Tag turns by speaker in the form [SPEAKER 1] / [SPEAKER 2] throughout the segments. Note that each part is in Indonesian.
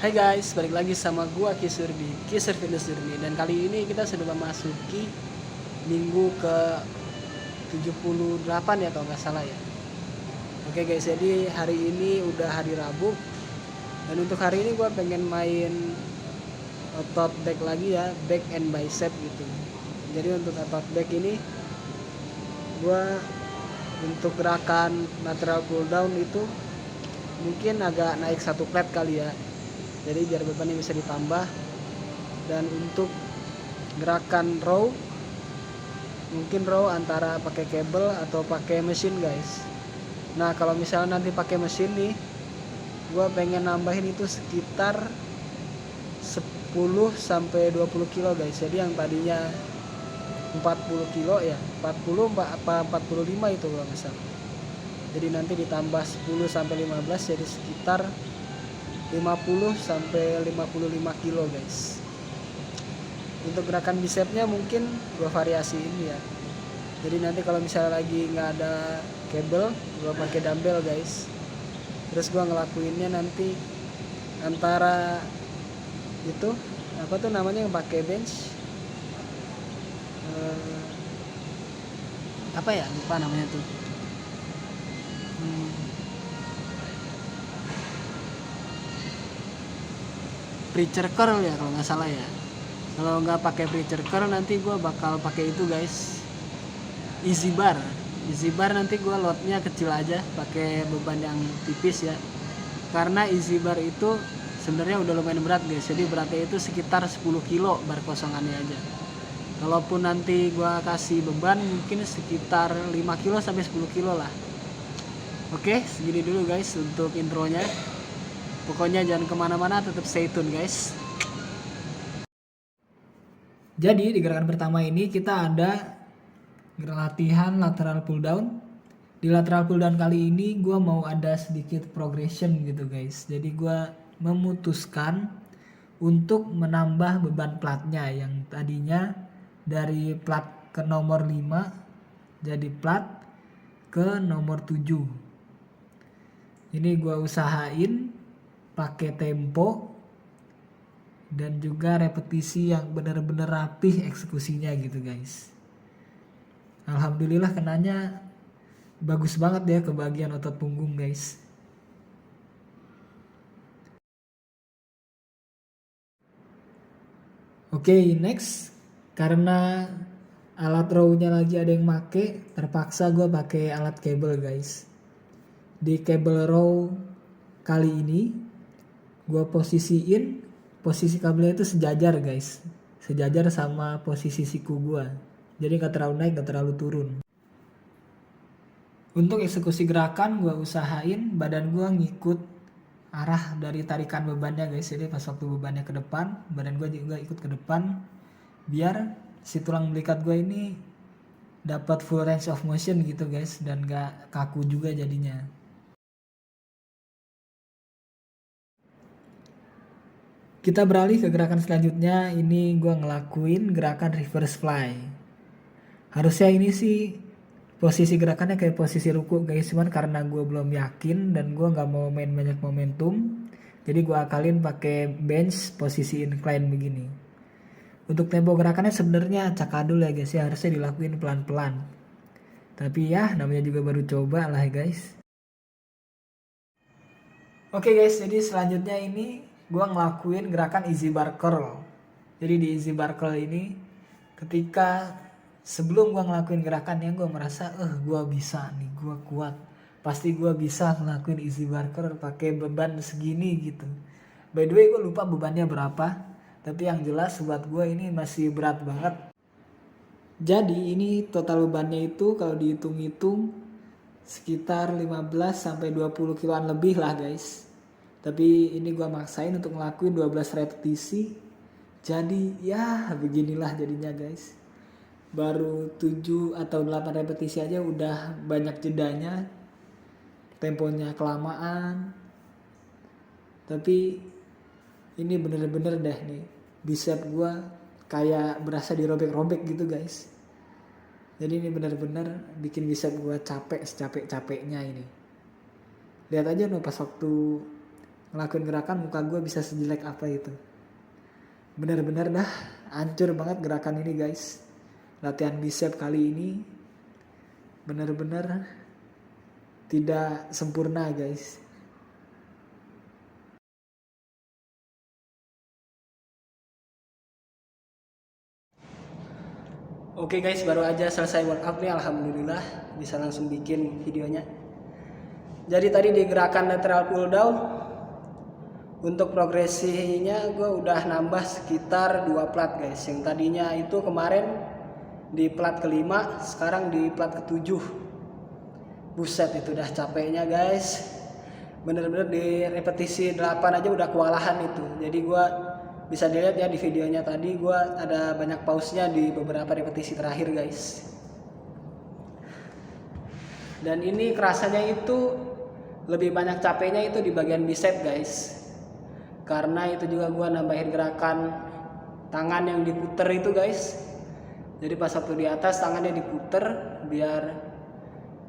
[SPEAKER 1] Hai guys, balik lagi sama gua Kisur di Kisur Fitness Journey. Dan kali ini kita sudah memasuki minggu ke 78 ya kalau nggak salah ya. Oke guys, jadi hari ini udah hari Rabu. Dan untuk hari ini gua pengen main otot back lagi ya, back and bicep gitu. Jadi untuk otot back ini gua untuk gerakan lateral pull down itu mungkin agak naik satu plate kali ya. Jadi biar bebannya bisa ditambah. Dan untuk gerakan row mungkin row antara pakai kabel atau pakai mesin guys. Nah kalau misalnya nanti pakai mesin nih, gue pengen nambahin itu sekitar 10 sampai 20 kilo guys. Jadi yang tadinya 40 kilo ya 40 apa 45 itu kalau misal. Jadi nanti ditambah 10 sampai 15 jadi sekitar 50 sampai 55 kilo guys. Untuk gerakan bicepnya mungkin gua variasiin ya. Jadi nanti kalau misalnya lagi nggak ada kabel, gua pakai dumbbell guys. Terus gua ngelakuinnya nanti antara itu apa tuh namanya yang pakai bench, apa ya lupa namanya tuh. Preacher curl ya kalau nggak salah ya. Kalau nggak pakai preacher curl nanti gue bakal pakai itu guys, easy bar. Easy bar nanti gue loadnya kecil aja, pakai beban yang tipis ya. Karena easy bar itu sebenarnya udah lumayan berat guys. Jadi beratnya itu sekitar 10 kilo bar kosongannya aja. Kalaupun nanti gue kasih beban mungkin sekitar 5 kilo sampai 10 kilo lah. Oke, segini dulu guys untuk intronya. Pokoknya jangan kemana-mana, tetap stay tune guys. Jadi di gerakan pertama ini kita ada latihan lateral pull down. Di lateral pull down kali ini gue mau ada sedikit progression gitu guys. Jadi gue memutuskan untuk menambah beban platnya yang tadinya dari plat ke nomor 5 jadi plat ke nomor 7. Ini gue usahain pakai tempo dan juga repetisi yang benar-benar rapih eksekusinya gitu guys. Alhamdulillah kenanya bagus banget ya ke bagian otot punggung guys. Oke, next. Karena alat row-nya lagi ada yang make, terpaksa gue pakai alat kabel guys. Di kabel row kali ini gue posisiin posisi kabelnya itu sejajar guys, sejajar sama posisi siku gue, jadi gak terlalu naik gak terlalu turun. Untuk eksekusi gerakan gue usahain badan gue ngikut arah dari tarikan bebannya guys. Jadi pas waktu bebannya ke depan, badan gue juga ikut ke depan biar si tulang belikat gue ini dapat full range of motion gitu guys, dan gak kaku juga jadinya. Kita beralih ke gerakan selanjutnya. Ini gue ngelakuin gerakan reverse fly. Harusnya ini sih posisi gerakannya kayak posisi ruku guys, cuman karena gue belum yakin dan gue nggak mau main banyak momentum, jadi gue akalin pakai bench posisi incline begini. Untuk tempo gerakannya sebenarnya acak-adul ya guys ya, harusnya dilakuin pelan-pelan. Tapi ya namanya juga baru coba lah ya guys. Oke guys, jadi selanjutnya ini gue ngelakuin gerakan easy bar curl. Jadi di easy bar curl ini ketika sebelum gue ngelakuin gerakannya gue merasa gue bisa nih, gue kuat. Pasti gue bisa ngelakuin easy bar curl pakai beban segini gitu. By the way gue lupa bebannya berapa, tapi yang jelas buat gue ini masih berat banget. Jadi ini total bebannya itu kalau dihitung-hitung sekitar 15 sampai 20 kiloan lebih lah guys. Tapi ini gua maksain untuk ngelakuin 12 repetisi. Jadi ya beginilah jadinya guys. Baru 7 atau 8 repetisi aja udah banyak jedanya. Temponya kelamaan. Tapi ini bener-bener deh nih, bicep gua kayak berasa dirobek-robek gitu guys. Jadi ini benar-benar bikin bicep gue capek secapek-capeknya ini. Lihat aja no pas waktu ngelakuin gerakan muka gue bisa sejelek apa itu. Bener-bener dah hancur banget gerakan ini guys. Latihan bicep kali ini bener-bener tidak sempurna guys. Oke guys, baru aja selesai workout nih, alhamdulillah bisa langsung bikin videonya. Jadi tadi di gerakan lateral pull down, untuk progresinya gue udah nambah sekitar 2 plat guys. Yang tadinya itu kemarin di plat kelima, sekarang di plat ketujuh. Buset, itu udah capeknya guys. Bener-bener di repetisi 8 aja udah kewalahan itu. Jadi gue bisa dilihat ya di videonya tadi, gue ada banyak pausnya di beberapa repetisi terakhir guys. Dan ini kerasanya itu lebih banyak capeknya itu di bagian bicep guys. Karena itu juga gue nambahin gerakan tangan yang diputer itu guys. Jadi pas waktu di atas tangannya diputer biar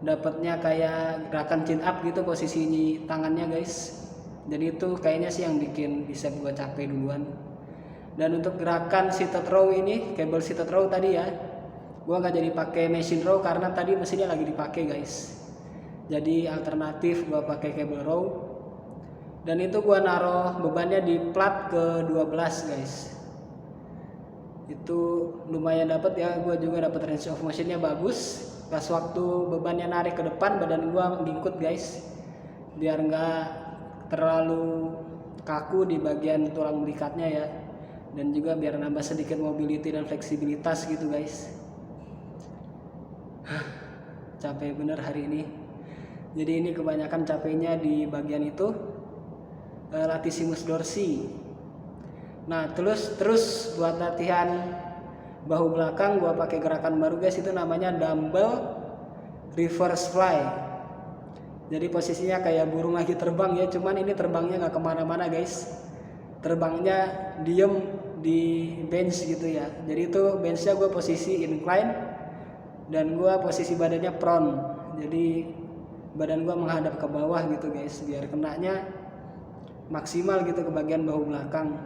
[SPEAKER 1] dapatnya kayak gerakan chin up gitu posisi tangannya guys. Jadi itu kayaknya sih yang bikin bicep gue capek duluan. Dan untuk gerakan seated row ini, cable seated row tadi ya, gue nggak jadi pakai machine row karena tadi mesinnya lagi dipakai guys. Jadi alternatif gue pakai cable row. Dan itu gue naruh bebannya di plat ke 12 guys. Itu lumayan dapet ya, gue juga dapet range of motionnya bagus. Pas waktu bebannya narik ke depan, badan gue ngikut guys, biar nggak terlalu kaku di bagian tulang belikatnya ya, dan juga biar nambah sedikit mobility dan fleksibilitas gitu guys. Capek bener hari ini. Jadi ini kebanyakan capeknya di bagian itu, latissimus dorsi. Nah terus buat latihan bahu belakang gue pakai gerakan baru guys, itu namanya dumbbell reverse fly. Jadi posisinya kayak burung lagi terbang ya, cuman ini terbangnya nggak kemana-mana guys, terbangnya diem di bench gitu ya. Jadi itu benchnya gue posisi incline dan gue posisi badannya prone, jadi badan gue menghadap ke bawah gitu guys, biar kenanya maksimal gitu ke bagian bahu belakang.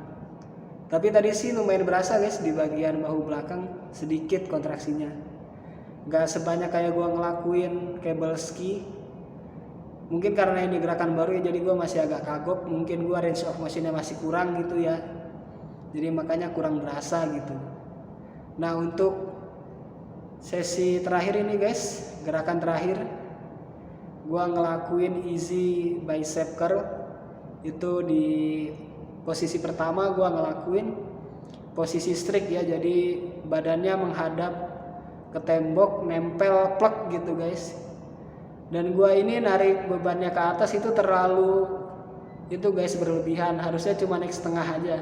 [SPEAKER 1] Tapi tadi sih lumayan berasa guys di bagian bahu belakang, sedikit kontraksinya. Gak sebanyak kayak gue ngelakuin cable ski. Mungkin karena ini gerakan baru ya, jadi gue masih agak kagok. Mungkin gue range of motionnya masih kurang gitu ya, jadi makanya kurang berasa gitu. Nah untuk sesi terakhir ini guys, gerakan terakhir, gue ngelakuin easy bicep curl. Itu di posisi pertama gue ngelakuin posisi strict ya, jadi badannya menghadap ke tembok, nempel plek gitu guys. Dan gue ini narik bebannya ke atas itu terlalu itu guys, berlebihan. Harusnya cuma naik setengah aja.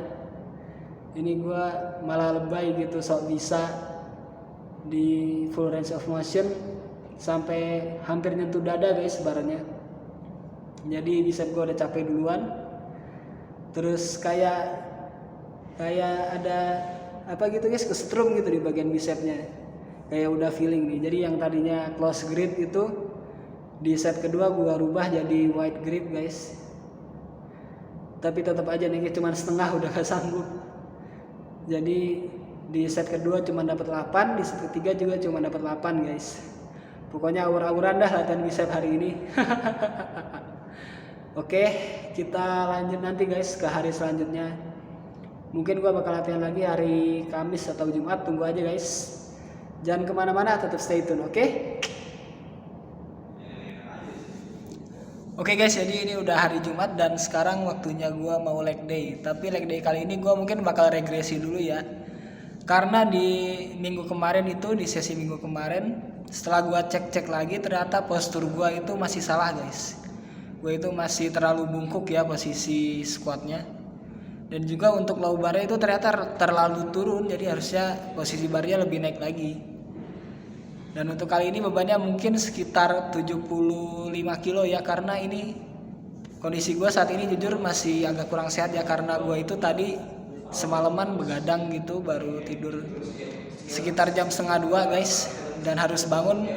[SPEAKER 1] Ini gue malah lebay gitu, sok bisa di full range of motion sampai hampir nyentuh dada guys baranya. Jadi bicep gue udah capek duluan. Terus kayak ada apa gitu guys, kesetrum gitu di bagian bicepnya, kayak udah feeling nih. Jadi yang tadinya close grip itu di set kedua gua rubah jadi wide grip guys. Tapi tetap aja nih cuma setengah, udah gak sanggup. Jadi di set kedua cuma dapat 8, di set ketiga juga cuma dapat 8 guys. Pokoknya aur-auran dah latihan bicep hari ini. Oke, kita lanjut nanti guys ke hari selanjutnya. Mungkin gue bakal latihan lagi hari Kamis atau Jumat, tunggu aja guys. Jangan kemana-mana, tetap stay tune, oke? Oke guys, jadi ini udah hari Jumat dan sekarang waktunya gue mau leg day. Tapi leg day kali ini gue mungkin bakal regresi dulu ya. Karena di minggu kemarin itu, di sesi minggu kemarin, setelah gue cek-cek lagi ternyata postur gue itu masih salah guys. Gue itu masih terlalu bungkuk ya posisi squatnya. Dan juga untuk low barnya itu ternyata terlalu turun, jadi harusnya posisi barnya lebih naik lagi. Dan untuk kali ini bebannya mungkin sekitar 75 kilo ya, karena ini kondisi gue saat ini jujur masih agak kurang sehat ya, karena gue itu tadi semalaman begadang gitu, baru tidur sekitar jam 1:30 guys, dan harus bangun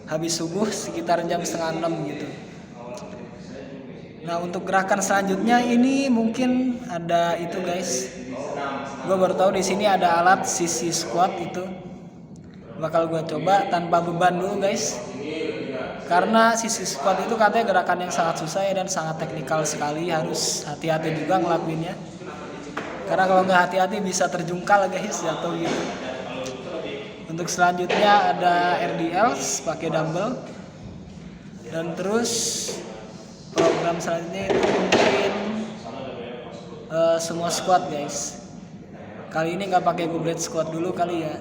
[SPEAKER 1] habis subuh sekitar jam 5:30 gitu. Nah untuk gerakan selanjutnya ini mungkin ada itu guys. Gue baru tahu di sini ada alat sisi squat itu. Bakal gue coba tanpa beban dulu guys. Karena sisi squat itu katanya gerakan yang sangat susah ya dan sangat teknikal sekali. Harus hati-hati juga ngelakuinnya. Karena kalau nggak hati-hati bisa terjungkal guys, jatuh gitu. Untuk selanjutnya ada RDL pakai dumbbell. Dan terus program selanjutnya itu mungkin semua squat guys. Kali ini nggak pakai goblet squat dulu kali ya.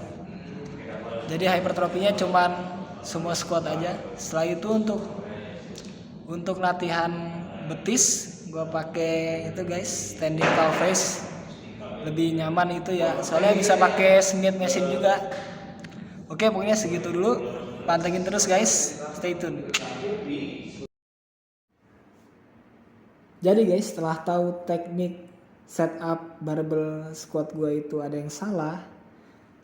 [SPEAKER 1] Jadi hypertrofinya cuman semua squat aja. Setelah itu untuk latihan betis gue pakai itu guys, standing calf raise. Lebih nyaman itu ya. Soalnya bisa pakai Smith machine juga. Oke, pokoknya segitu dulu. Pantengin terus guys. Stay tune. Jadi guys, setelah tahu teknik setup barbell squat gue itu ada yang salah,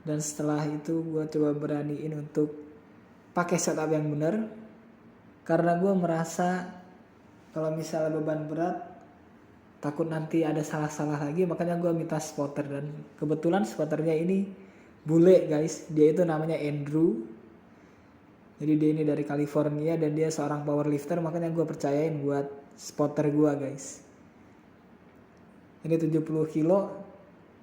[SPEAKER 1] dan setelah itu gue coba beraniin untuk pakai setup yang benar, karena gue merasa kalau misalnya beban berat takut nanti ada salah-salah lagi, makanya gue minta spotter. Dan kebetulan spotternya ini bule guys, dia itu namanya Andrew. Jadi dia ini dari California dan dia seorang powerlifter, makanya gue percayain buat spotter gue guys. Ini 70 kilo,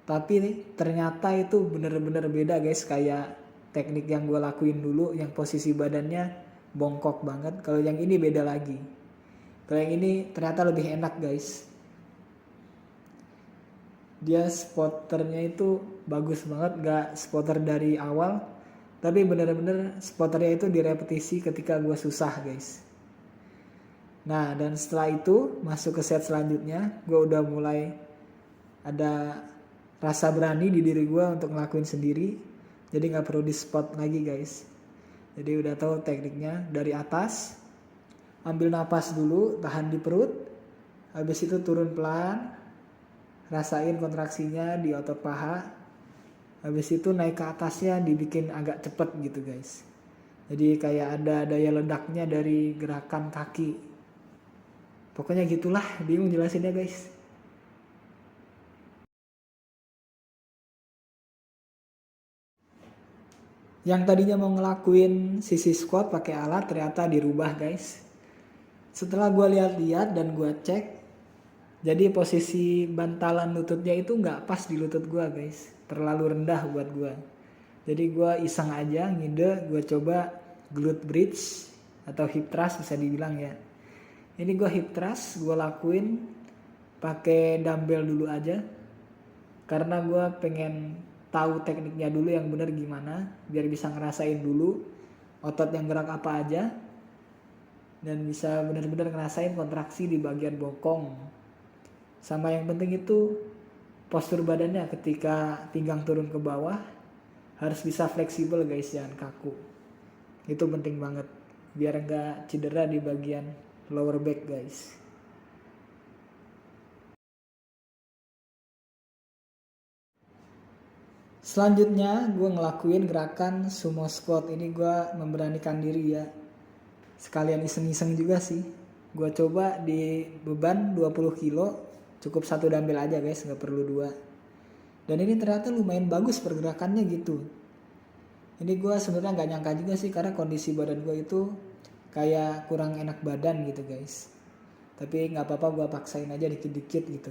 [SPEAKER 1] tapi nih ternyata itu bener-bener beda guys. Kayak teknik yang gue lakuin dulu yang posisi badannya bongkok banget. Kalau yang ini beda lagi. Kalau yang ini ternyata lebih enak guys. Dia spotternya itu bagus banget, gak spotter dari awal, tapi bener-bener spotternya itu direpetisi ketika gue susah guys. Nah dan setelah itu masuk ke set selanjutnya, gue udah mulai ada rasa berani di diri gue untuk ngelakuin sendiri. Jadi gak perlu di spot lagi guys. Jadi udah tahu tekniknya. Dari atas ambil napas dulu, tahan di perut, habis itu turun pelan, rasain kontraksinya di otot paha. Habis itu naik ke atasnya dibikin agak cepet gitu guys. Jadi kayak ada daya ledaknya dari gerakan kaki. Pokoknya gitulah, bingung jelasinnya guys. Yang tadinya mau ngelakuin sisi squat pakai alat ternyata dirubah guys. Setelah gue lihat-lihat dan gue cek, jadi posisi bantalan lututnya itu nggak pas di lutut gue guys, terlalu rendah buat gue. Jadi gue iseng aja ngide, gue coba glute bridge atau hip thrust bisa dibilang ya. Ini gue hip thrust gue lakuin pakai dumbbell dulu aja, karena gue pengen tahu tekniknya dulu yang bener gimana, biar bisa ngerasain dulu otot yang gerak apa aja, dan bisa bener-bener ngerasain kontraksi di bagian bokong. Sama yang penting itu postur badannya ketika pinggang turun ke bawah harus bisa fleksibel guys, jangan kaku. Itu penting banget biar nggak cedera di bagian lower back guys. Selanjutnya gue ngelakuin gerakan sumo squat. Ini gue memberanikan diri ya, sekalian iseng-iseng juga sih. Gue coba di beban 20 kilo, cukup satu dumbbell aja guys, nggak perlu dua. Dan ini ternyata lumayan bagus pergerakannya gitu. Ini gue sebenarnya nggak nyangka juga sih, karena kondisi badan gue itu kayak kurang enak badan gitu guys. Tapi nggak apa-apa, gue paksain aja dikit-dikit gitu.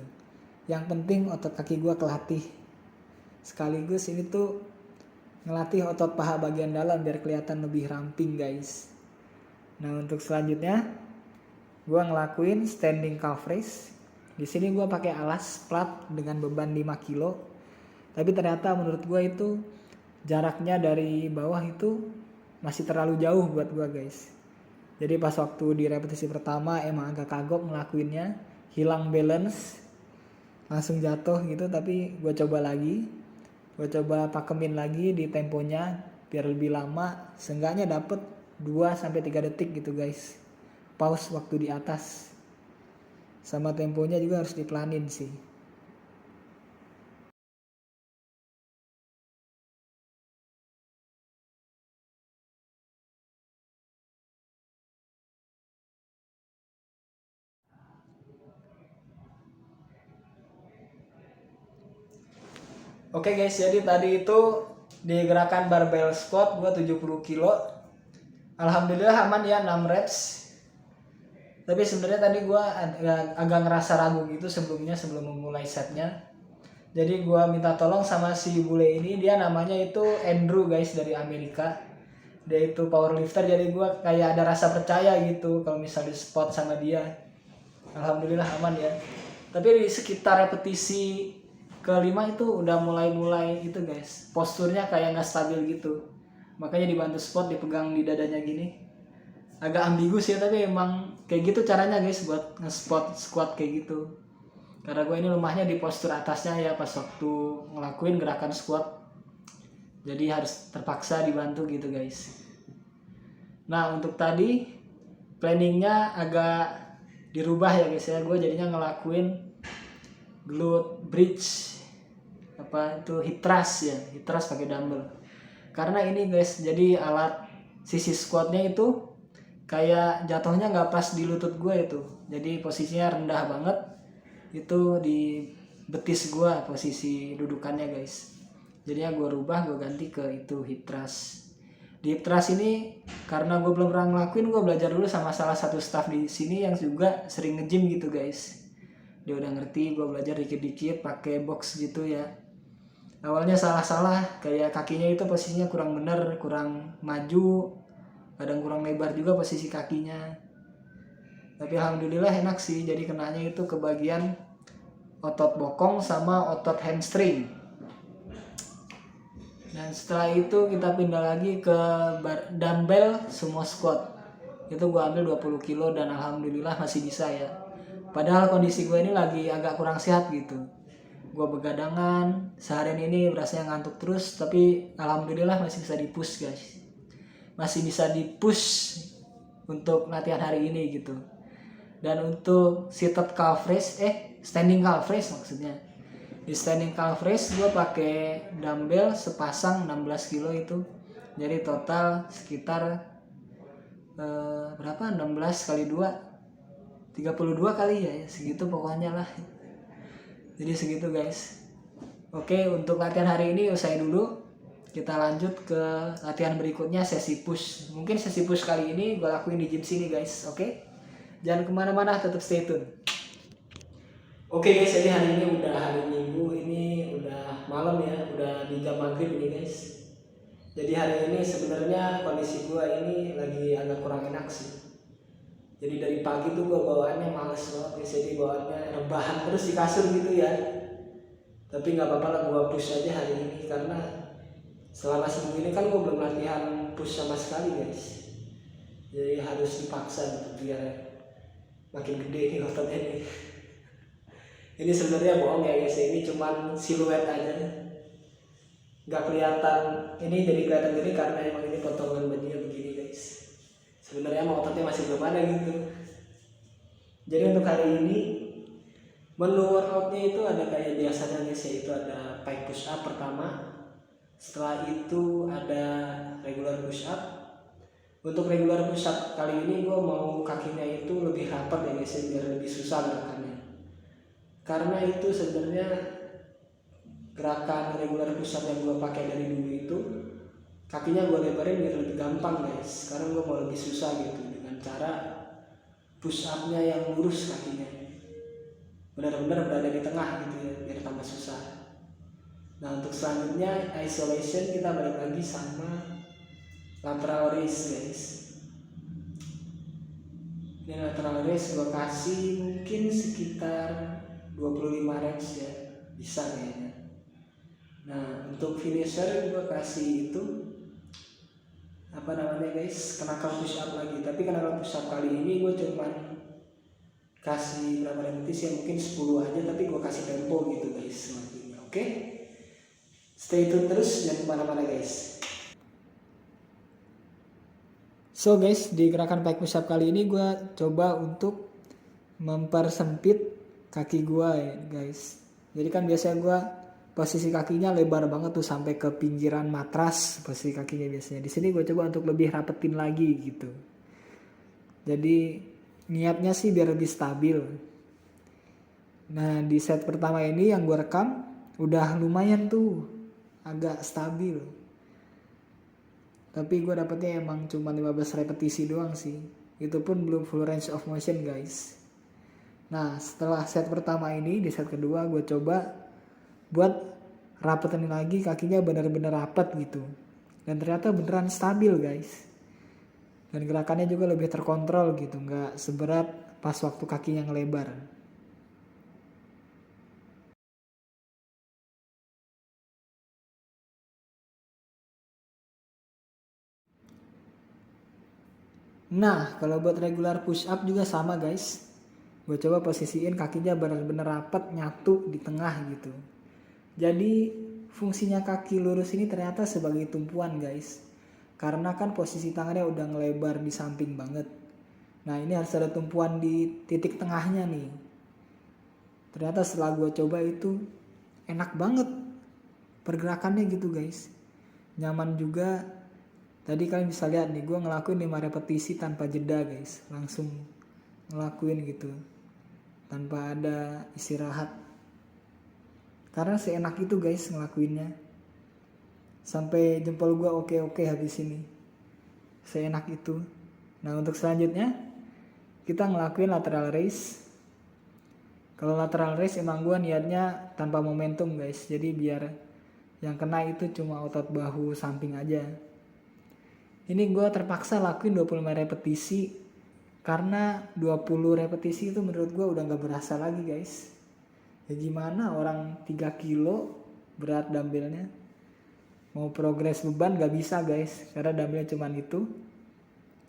[SPEAKER 1] Yang penting otot kaki gue kelatih. Sekaligus ini tuh ngelatih otot paha bagian dalam biar kelihatan lebih ramping guys. Nah untuk selanjutnya gue ngelakuin standing calf raise. Di sini gue pakai alas plat dengan beban 5 kilo. Tapi ternyata menurut gue itu jaraknya dari bawah itu masih terlalu jauh buat gue guys. Jadi pas waktu di repetisi pertama emang agak kagok ngelakuinnya, hilang balance, langsung jatuh gitu. Tapi gue coba lagi, gue coba pakemin lagi di temponya biar lebih lama, seenggaknya dapet 2-3 detik gitu guys. Pause waktu di atas. Sama temponya juga harus dipelanin sih. Oke guys, jadi tadi itu di gerakan barbell squat gue 70 kilo. Alhamdulillah aman ya 6 reps. Tapi sebenarnya tadi gue agak ngerasa ragu gitu sebelum memulai setnya. Jadi gue minta tolong sama si bule ini, dia namanya itu Andrew guys, dari Amerika. Dia itu powerlifter, jadi gue kayak ada rasa percaya gitu kalau misalnya di spot sama dia. Alhamdulillah aman ya. Tapi di sekitar repetisi kelima itu udah mulai itu guys, posturnya kayak nggak stabil gitu. Makanya dibantu spot, dipegang di dadanya gini. Agak ambigu sih, tapi emang kayak gitu caranya guys buat nge-spot squat kayak gitu. Karena gue ini lemahnya di postur atasnya ya pas waktu ngelakuin gerakan squat. Jadi harus terpaksa dibantu gitu guys. Nah untuk tadi planningnya agak dirubah ya guys ya. Gue jadinya ngelakuin glute bridge, apa itu hip thrust ya, hip thrust pakai dumbbell. Karena ini guys, jadi alat sisi squatnya itu kayak jatuhnya nggak pas di lutut gue itu. Jadi posisinya rendah banget. Itu di betis gue posisi dudukannya guys. Jadinya gue rubah, gue ganti ke itu hip thrust. Di hip thrust ini karena gue belum pernah ngelakuin, gue belajar dulu sama salah satu staff di sini yang juga sering nge-gym gitu guys. Dia udah ngerti, gue belajar dikit-dikit pakai box gitu ya. Awalnya salah-salah, kayak kakinya itu posisinya kurang bener, kurang maju, kadang kurang lebar juga posisi kakinya. Tapi alhamdulillah enak sih, jadi kenanya itu ke bagian otot bokong sama otot hamstring. Dan setelah itu kita pindah lagi ke dumbbell sumo squat. Itu gue ambil 20 kilo dan alhamdulillah masih bisa ya. Padahal kondisi gue ini lagi agak kurang sehat gitu. Gue begadangan, seharian ini rasanya ngantuk terus, tapi alhamdulillah masih bisa di-push guys. Masih bisa di-push untuk latihan hari ini gitu. Dan untuk seated calf raise, standing calf raise maksudnya. Di standing calf raise gue pakai dumbbell sepasang 16 kilo itu. Jadi total sekitar berapa? 16 kali 2 32 kali ya, segitu pokoknya lah. Jadi segitu guys. Oke, untuk latihan hari ini usai dulu. Kita lanjut ke latihan berikutnya, sesi push. Mungkin sesi push kali ini gue lakuin di gym sini guys. Oke, jangan kemana-mana, tetap stay tune. Oke guys, jadi hari ini udah hari Minggu, ini udah malam ya, udah di jam maghrib ini guys. Jadi hari ini sebenarnya kondisi gue ini lagi agak kurang enak sih. Jadi dari pagi tuh gue bawaannya males banget guys, jadi bawaannya rebahan terus di kasur gitu ya. Tapi nggak apa-apa lah, gue push aja hari ini karena selama seminggu ini kan gue belum latihan push sama sekali guys. Jadi harus dipaksa gitu biar makin gede nih ototnya nih. Ini sebenarnya bohong ya guys, ini cuman siluet aja, nggak kelihatan. Ini jadi kelihatan gede karena emang ini potongan bajunya begini guys. Sebenarnya mau ototnya masih belum ada gitu. Jadi untuk hari ini menu workoutnya itu ada kayak biasanya guys, yaitu ada pike push up pertama. Setelah itu ada regular push up. Untuk regular push up kali ini gue mau kakinya itu lebih rapat ya guys, biar lebih susah gerakannya. Karena itu sebenarnya gerakan regular push up yang gue pakai dari dulu itu kakinya gue lebarin biar lebih gampang guys. Sekarang gue mau lebih susah gitu dengan cara push upnya yang lurus kakinya, benar-benar berada di tengah gitu ya, biar tambah susah. Nah untuk selanjutnya isolation, kita balik lagi sama lateral raise guys. Ini lateral raise gue kasih mungkin sekitar 25 reps ya, bisa kayaknya. Nah untuk finisher gue kasih itu apa namanya guys, knuckle push up lagi. Tapi knuckle push up kali ini gue cuman kasih berapa repetisi ya, mungkin 10 aja, tapi gue kasih tempo gitu guys semakin. Oke, stay tune terus, jangan kemana-mana guys. So guys, di gerakan pike push up kali ini gue coba untuk mempersempit kaki gue ya guys. Jadi kan biasanya gue posisi kakinya lebar banget tuh sampai ke pinggiran matras posisi kakinya biasanya. Di sini gue coba untuk lebih rapetin lagi gitu. Jadi niatnya sih biar lebih stabil. Nah di set pertama ini yang gue rekam, udah lumayan tuh agak stabil. Tapi gue dapetnya emang cuma 15 repetisi doang sih. Itu pun belum full range of motion guys. Nah setelah set pertama ini, di set kedua gue coba buat rapetin lagi kakinya benar-benar rapet gitu. Dan ternyata beneran stabil guys. Dan gerakannya juga lebih terkontrol gitu, nggak seberat pas waktu kakinya ngelebar. Nah kalau buat regular push up juga sama guys. Gue coba posisiin kakinya benar-benar rapat nyatu di tengah gitu. Jadi fungsinya kaki lurus ini ternyata sebagai tumpuan guys. Karena kan posisi tangannya udah ngelebar di samping banget. Nah ini harus ada tumpuan di titik tengahnya nih. Ternyata setelah gue coba itu enak banget pergerakannya gitu guys. Nyaman juga. Tadi kalian bisa lihat nih, gue ngelakuin 5 repetisi tanpa jeda guys. Langsung ngelakuin gitu. Tanpa ada istirahat. Karena seenak itu guys ngelakuinnya. Sampai jempol gue oke-oke habis ini. Seenak itu. Nah untuk selanjutnya kita ngelakuin lateral raise. Kalau lateral raise emang gue niatnya tanpa momentum guys. Jadi biar yang kena itu cuma otot bahu samping aja. Ini gue terpaksa lakuin 25 repetisi. Karena 20 repetisi itu menurut gue udah gak berasa lagi guys. Ya gimana orang 3 kilo berat dumbbellnya. Mau progres beban gak bisa guys. Karena dumbbellnya cuma itu.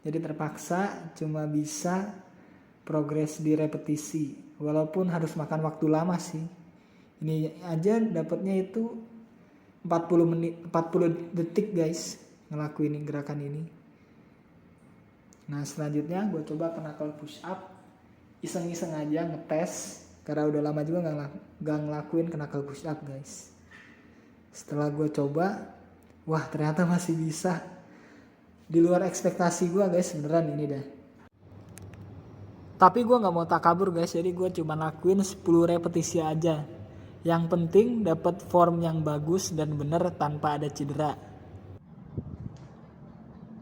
[SPEAKER 1] Jadi terpaksa cuma bisa progres di repetisi. Walaupun harus makan waktu lama sih. Ini aja dapatnya itu 40 detik guys. Ngelakuin gerakan ini. Nah selanjutnya gue coba knuckle push up. Iseng-iseng aja ngetes. Karena udah lama juga gak ngelakuin knuckle push up guys. Setelah gue coba, wah ternyata masih bisa. Di luar ekspektasi gue guys, beneran ini dah. Tapi gue gak mau takabur guys, jadi gue cuma lakuin 10 repetisi aja. Yang penting dapat form yang bagus dan bener tanpa ada cedera.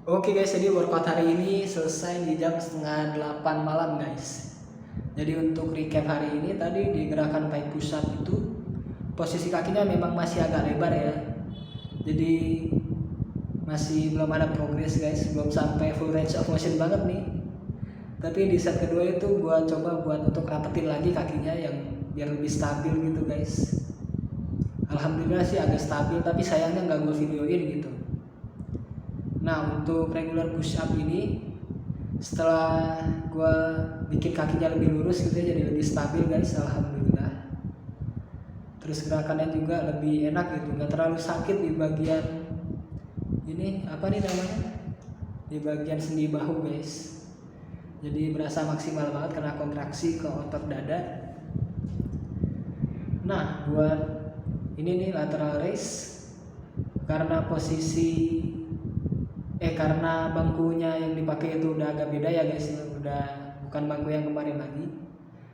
[SPEAKER 1] Oke guys, jadi workout hari ini selesai di jam 7:30 malam guys. Jadi untuk recap hari ini tadi di gerakan pike push up itu posisi kakinya memang masih agak lebar ya. Jadi masih belum ada progres guys, belum sampai full range of motion banget nih. Tapi di set kedua itu gua coba buat untuk rapetin lagi kakinya yang biar lebih stabil gitu guys. Alhamdulillah sih agak stabil, tapi sayangnya nggak gue videoin gitu. Nah untuk regular push up ini setelah gue bikin kakinya lebih lurus gitu ya, jadi lebih stabil guys, alhamdulillah. Terus gerakannya juga lebih enak gitu, nggak terlalu sakit di bagian ini apa nih namanya, di bagian sendi bahu guys. Jadi berasa maksimal banget kena kontraksi ke otot dada. Nah buat ini nih lateral raise, karena karena bangkunya yang dipakai itu udah agak beda ya guys, udah bukan bangku yang kemarin lagi.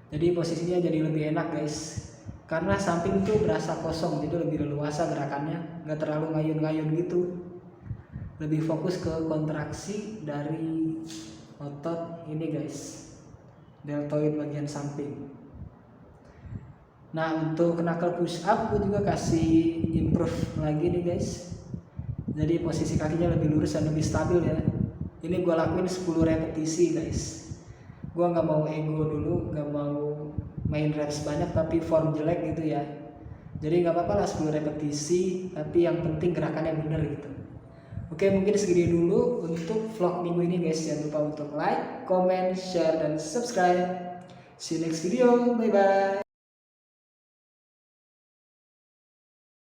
[SPEAKER 1] Jadi posisinya jadi lebih enak guys. Karena samping tuh berasa kosong, jadi lebih leluasa gerakannya, nggak terlalu ngayun-ngayun gitu. Lebih fokus ke kontraksi dari otot ini guys, deltoid bagian samping. Nah untuk knuckle push up gue juga kasih improve lagi nih guys. Jadi posisi kakinya lebih lurus dan lebih stabil ya. Ini gue lakuin 10 repetisi guys. Gue gak mau ego dulu, gak mau main reps banyak tapi form jelek gitu ya. Jadi gak apa-apa lah 10 repetisi, tapi yang penting gerakannya bener gitu. Oke mungkin segini dulu untuk vlog minggu ini guys. Jangan lupa untuk like, comment, share, dan subscribe. See you next video, bye bye.